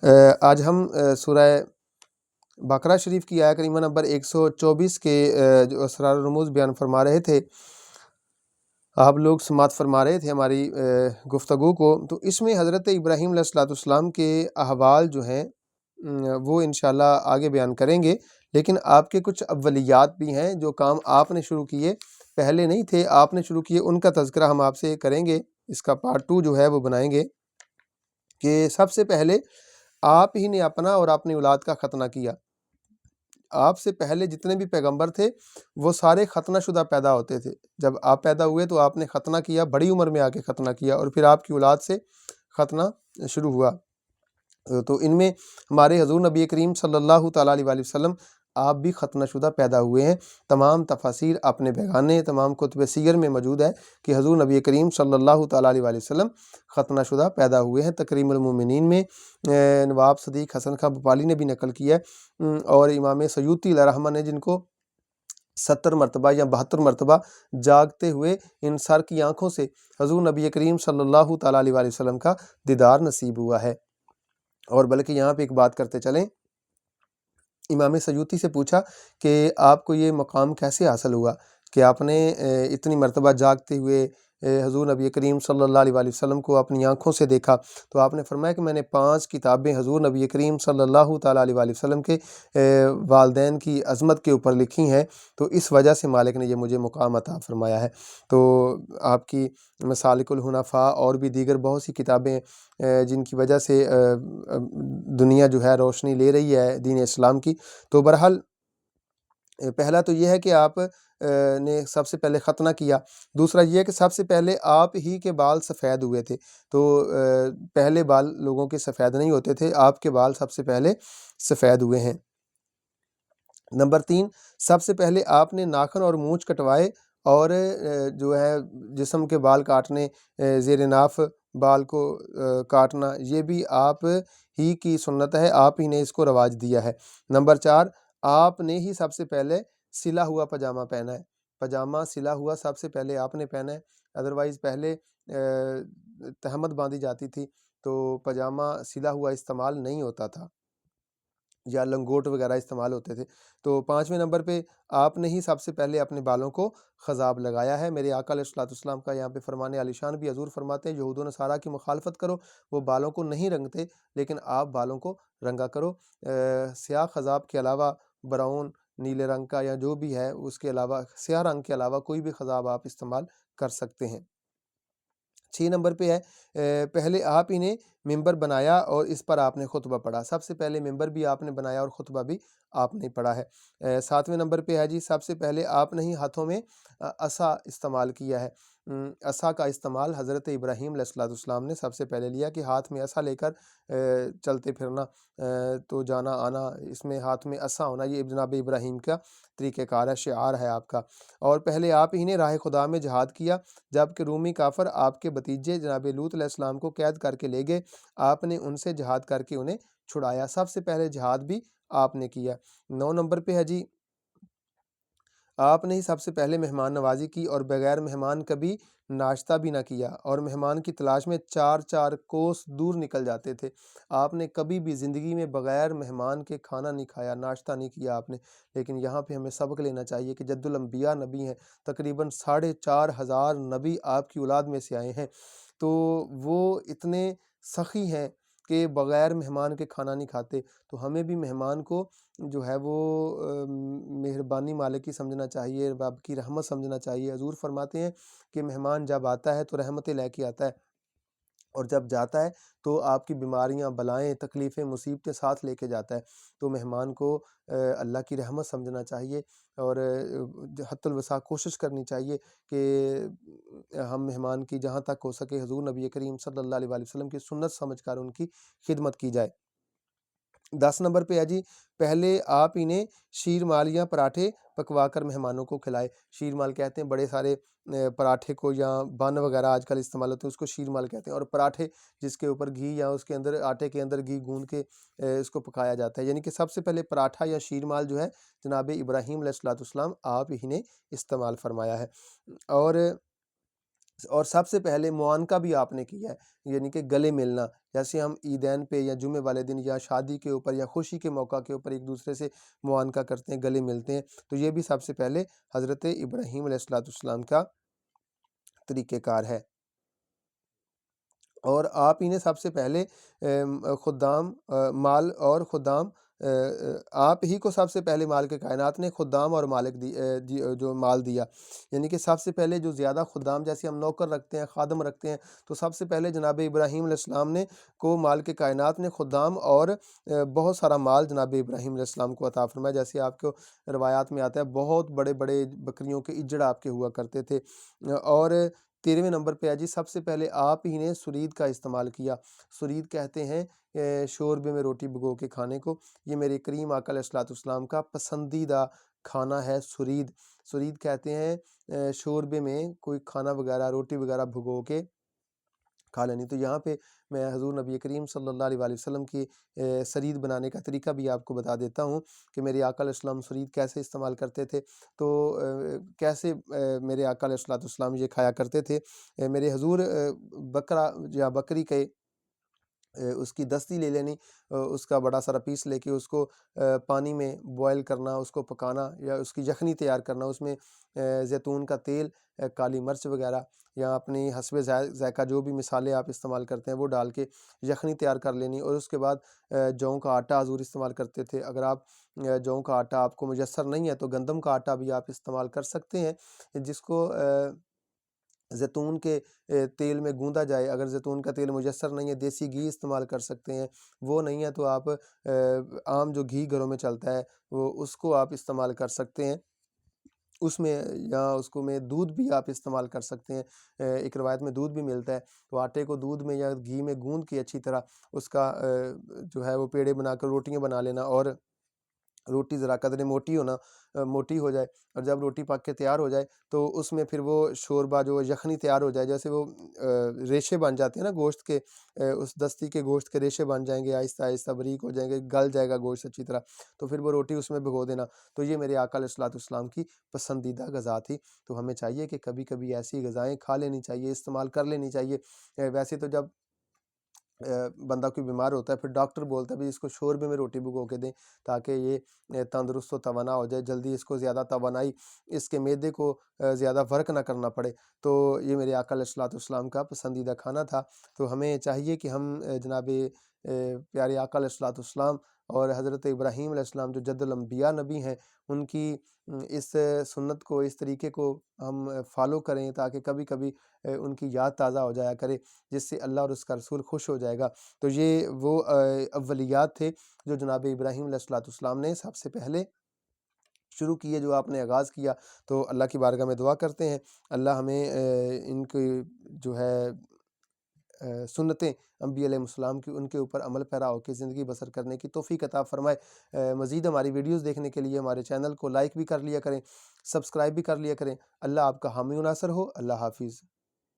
آج ہم سورہ بقرہ شریف کی آیہ کریمہ نمبر 124 کے جو اسرار و رموز بیان فرما رہے تھے، آپ لوگ سماعت فرما رہے تھے ہماری گفتگو کو، تو اس میں حضرت ابراہیم علیہ السلام کے احوال جو ہیں وہ انشاءاللہ آگے بیان کریں گے، لیکن آپ کے کچھ اولیات بھی ہیں جو کام آپ نے شروع کیے، پہلے نہیں تھے، آپ نے شروع کیے، ان کا تذکرہ ہم آپ سے کریں گے، اس کا پارٹ 2 جو ہے وہ بنائیں گے کہ سب سے پہلے آپ ہی نے اپنا اور اپنی اولاد کا ختنہ کیا۔ آپ سے پہلے جتنے بھی پیغمبر تھے وہ سارے ختنہ شدہ پیدا ہوتے تھے، جب آپ پیدا ہوئے تو آپ نے ختنہ کیا، بڑی عمر میں آ کے ختنہ کیا، اور پھر آپ کی اولاد سے ختنہ شروع ہوا۔ تو ان میں ہمارے حضور نبی کریم صلی اللہ تعالیٰ علیہ وآلہ وسلم آپ بھی ختنہ شدہ پیدا ہوئے ہیں۔ تمام تفاسیر اپنے بیگانے تمام کتب سیر میں موجود ہے کہ حضور نبی کریم صلی اللہ تعالیٰ علیہ وآلہ وسلم ختنہ شدہ پیدا ہوئے ہیں۔ تکریم المومنین میں نواب صدیق حسن خاں بھوپالی نے بھی نقل کیا ہے، اور امام سیوطی علیہ رحمہ نے جن کو 70 مرتبہ یا 72 مرتبہ جاگتے ہوئے ان سر کی آنکھوں سے حضور نبی کریم صلی اللہ تعالیٰ علیہ وآلہ وسلم کا دیدار نصیب ہوا ہے۔ اور بلکہ یہاں پہ ایک بات کرتے چلیں، امام سیوطی سے پوچھا کہ آپ کو یہ مقام کیسے حاصل ہوا کہ آپ نے اتنی مرتبہ جاگتے ہوئے حضور نبی کریم صلی اللہ علیہ وآلہ وسلم کو اپنی آنکھوں سے دیکھا؟ تو آپ نے فرمایا کہ میں نے 5 کتابیں حضور نبی کریم صلی اللہ تعالیٰ علیہ وآلہ وسلم کے والدین کی عظمت کے اوپر لکھی ہیں، تو اس وجہ سے مالک نے یہ مجھے مقام عطا فرمایا ہے۔ تو آپ کی مسالک الحنفاء اور بھی دیگر بہت سی کتابیں جن کی وجہ سے دنیا جو ہے روشنی لے رہی ہے دین اسلام کی۔ تو بہرحال پہلا تو یہ ہے کہ آپ نے سب سے پہلے ختنہ کیا، دوسرا یہ ہے کہ سب سے پہلے آپ ہی کے بال سفید ہوئے تھے، تو پہلے بال لوگوں کے سفید نہیں ہوتے تھے، آپ کے بال سب سے پہلے سفید ہوئے ہیں۔ نمبر 3، سب سے پہلے آپ نے ناخن اور مونچھ کٹوائے، اور جو ہے جسم کے بال کاٹنے، زیر ناف بال کو کاٹنا، یہ بھی آپ ہی کی سنت ہے، آپ ہی نے اس کو رواج دیا ہے۔ نمبر 4، آپ نے ہی سب سے پہلے سلا ہوا پاجامہ پہنا ہے، پاجامہ سلا ہوا سب سے پہلے آپ نے پہنا ہے، ادروائز پہلے تہمت باندھی جاتی تھی تو پاجامہ سلا ہوا استعمال نہیں ہوتا تھا، یا لنگوٹ وغیرہ استعمال ہوتے تھے۔ تو 5ویں نمبر پہ آپ نے ہی سب سے پہلے اپنے بالوں کو خضاب لگایا ہے۔ میرے آقا علیہ السلام کا یہاں پہ فرمان عالی شان بھی حضور فرماتے ہیں، یہود و نصارہ کی مخالفت کرو، وہ بالوں کو نہیں رنگتے، لیکن آپ بالوں کو رنگا کرو۔ سیاہ خضاب کے علاوہ براؤن، نیلے رنگ کا یا جو بھی ہے، اس کے علاوہ سیاہ رنگ کے علاوہ کوئی بھی خضاب آپ استعمال کر سکتے ہیں۔ 6 نمبر پہ ہے پہلے آپ ہی نے ممبر بنایا اور اس پر آپ نے خطبہ پڑھا، سب سے پہلے ممبر بھی آپ نے بنایا اور خطبہ بھی آپ نے پڑھا ہے۔ 7ویں نمبر پہ ہے جی، سب سے پہلے آپ نے ہی ہاتھوں میں عصا استعمال کیا ہے۔ عصا کا استعمال حضرت ابراہیم علیہ السلام نے سب سے پہلے لیا کہ ہاتھ میں عصا لے کر چلتے پھرنا، تو جانا آنا، اس میں ہاتھ میں عصا ہونا، یہ جناب ابراہیم کا طریقہ کار ہے، شعار ہے آپ کا۔ اور پہلے آپ ہی نے راہ خدا میں جہاد کیا، جبکہ رومی کافر آپ کے بھتیجے جناب لوط علیہ السلام کو قید کر کے لے گئے، آپ نے ان سے جہاد کر کے انہیں چھڑایا، سب سے پہلے جہاد بھی آپ نے کیا۔ 9 نمبر پہ ہے جی، آپ نے ہی سب سے پہلے مہمان نوازی کی اور بغیر مہمان کبھی ناشتہ بھی نہ کیا، اور مہمان کی تلاش میں 4 کوس دور نکل جاتے تھے، آپ نے کبھی بھی زندگی میں بغیر مہمان کے کھانا نہیں کھایا، ناشتہ نہیں کیا آپ نے۔ لیکن یہاں پہ ہمیں سبق لینا چاہیے کہ جد الانبیاء نبی ہیں، تقریباً 4,500 نبی آپ کی اولاد میں سے آئے ہیں، تو وہ اتنے سخی ہیں کہ بغیر مہمان کے کھانا نہیں کھاتے، تو ہمیں بھی مہمان کو جو ہے وہ مہربانی مالک کی سمجھنا چاہیے، رب کی رحمت سمجھنا چاہیے۔ حضور فرماتے ہیں کہ مہمان جب آتا ہے تو رحمتیں لے کے آتا ہے، اور جب جاتا ہے تو آپ کی بیماریاں، بلائیں، تکلیفیں، مصیبتیں ساتھ لے کے جاتا ہے۔ تو مہمان کو اللہ کی رحمت سمجھنا چاہیے، اور حتی الوسع کوشش کرنی چاہیے کہ ہم مہمان کی جہاں تک ہو سکے حضور نبی کریم صلی اللہ علیہ وآلہ وسلم کی سنت سمجھ کر ان کی خدمت کی جائے۔ 10 نمبر پہ ہے جی، پہلے آپ ہی نے شیر مال یا پراٹھے پکوا کر مہمانوں کو کھلائے۔ شیر مال کہتے ہیں بڑے سارے پراٹھے کو، یا بن وغیرہ آج کل استعمال ہوتے ہیں، اس کو شیر مال کہتے ہیں، اور پراٹھے جس کے اوپر گھی یا اس کے اندر آٹے کے اندر گھی گوندھ کے اس کو پکایا جاتا ہے، یعنی کہ سب سے پہلے پراٹھا یا شیر مال جو ہے جناب ابراہیم علیہ السلام آپ ہی نے استعمال فرمایا ہے۔ اور اور سب سے پہلے معانقہ بھی آپ نے کیا ہے، یعنی کہ گلے ملنا، جیسے ہم عیدین پہ یا جمعے والے دن یا شادی کے اوپر یا خوشی کے موقع کے اوپر ایک دوسرے سے معانقہ کرتے ہیں، گلے ملتے ہیں، تو یہ بھی سب سے پہلے حضرت ابراہیم علیہ السلام کا طریقہ کار ہے۔ اور آپ ہی نے سب سے پہلے خدام مال اور خدام آپ ہی کو سب سے پہلے مال کے کائنات نے خدام اور مالک جو مال دیا، یعنی کہ سب سے پہلے جو زیادہ خدام، جیسے ہم نوکر رکھتے ہیں، خادم رکھتے ہیں، تو سب سے پہلے جناب ابراہیم علیہ السلام نے کو مال کے کائنات نے خدام اور بہت سارا مال جناب ابراہیم علیہ السلام کو عطا فرمایا، جیسے آپ کو روایات میں آتا ہے بہت بڑے بڑے بکریوں کے اجڑ آپ کے ہوا کرتے تھے۔ اور 13ویں نمبر پہ ہے جی، سب سے پہلے آپ ہی نے سرید کا استعمال کیا۔ سرید کہتے ہیں شوربے میں روٹی بھگو کے کھانے کو، یہ میرے کریم آقا علیہ السلام کا پسندیدہ کھانا ہے سرید۔ سرید کہتے ہیں شوربے میں کوئی کھانا وغیرہ روٹی وغیرہ بھگو کے کھا لینی۔ تو یہاں پہ میں حضور نبی کریم صلی اللہ علیہ وآلہ وسلم کی سرید بنانے کا طریقہ بھی آپ کو بتا دیتا ہوں کہ میرے آقا علیہ السلام سرید کیسے استعمال کرتے تھے۔ تو کیسے میرے آقا علیہ السلام یہ کھایا کرتے تھے۔ میرے حضور بکرا یا بکری کے اس کی دستی لے لینی، اس کا بڑا سارا پیس لے کے اس کو پانی میں بوائل کرنا، اس کو پکانا یا اس کی یخنی تیار کرنا، اس میں زیتون کا تیل، کالی مرچ وغیرہ یا اپنی حسب ذائقہ جو بھی مصالحے آپ استعمال کرتے ہیں وہ ڈال کے یخنی تیار کر لینی۔ اور اس کے بعد جوں کا آٹا حضور استعمال کرتے تھے۔ اگر آپ جوں کا آٹا آپ کو میسر نہیں ہے تو گندم کا آٹا بھی آپ استعمال کر سکتے ہیں، جس کو زیتون کے تیل میں گوندا جائے۔ اگر زیتون کا تیل میسر نہیں ہے، دیسی گھی استعمال کر سکتے ہیں، وہ نہیں ہے تو آپ عام جو گھی گھروں میں چلتا ہے وہ اس کو آپ استعمال کر سکتے ہیں، اس میں یا اس کو میں دودھ بھی آپ استعمال کر سکتے ہیں۔ ایک روایت میں دودھ بھی ملتا ہے، تو آٹے کو دودھ میں یا گھی میں گوندھ کے اچھی طرح اس کا جو ہے وہ پیڑے بنا کر روٹیاں بنا لینا، اور روٹی ذرا قدرے موٹی ہو جائے، اور جب روٹی پک کے تیار ہو جائے تو اس میں پھر وہ شوربہ جو یخنی تیار ہو جائے، جیسے وہ ریشے بن جاتے ہیں نا گوشت کے، اس دستی کے گوشت کے ریشے بن جائیں گے، آہستہ آہستہ باریک ہو جائیں گے، گل جائے گا گوشت اچھی طرح، تو پھر وہ روٹی اس میں بھگو دینا۔ تو یہ میرے آقا علیہ السلام کی پسندیدہ غذا تھی۔ تو ہمیں چاہیے کہ کبھی کبھی ایسی غذائیں کھا لینی چاہیے، استعمال کر لینی چاہیے۔ ویسے تو جب بندہ کوئی بیمار ہوتا ہے پھر ڈاکٹر بولتا ہے بھی اس کو شوربے میں روٹی بھگو کے دیں تاکہ یہ تندرست و توانا ہو جائے، جلدی اس کو زیادہ توانائی، اس کے معدے کو زیادہ ورک نہ کرنا پڑے۔ تو یہ میرے آقا علیہ السلام کا پسندیدہ کھانا تھا۔ تو ہمیں چاہیے کہ ہم جناب پیارے آقا علیہ السلام اور حضرت ابراہیم علیہ السلام جو جد الانبیاء نبی ہیں، ان کی اس سنت کو، اس طریقے کو ہم فالو کریں تاکہ کبھی کبھی ان کی یاد تازہ ہو جایا کرے، جس سے اللہ اور اس کا رسول خوش ہو جائے گا۔ تو یہ وہ اولیات تھے جو جناب ابراہیم علیہ السلام نے سب سے پہلے شروع کیے، جو آپ نے آغاز کیا۔ تو اللہ کی بارگاہ میں دعا کرتے ہیں اللہ ہمیں ان کی جو ہے سنتیں انبیاء علیہ السلام کی، ان کے اوپر عمل پیرا ہو کے زندگی بسر کرنے کی توفیق عطا فرمائے۔ مزید ہماری ویڈیوز دیکھنے کے لیے ہمارے چینل کو لائک بھی کر لیا کریں، سبسکرائب بھی کر لیا کریں۔ اللہ آپ کا حامی و ناصر ہو۔ اللہ حافظ۔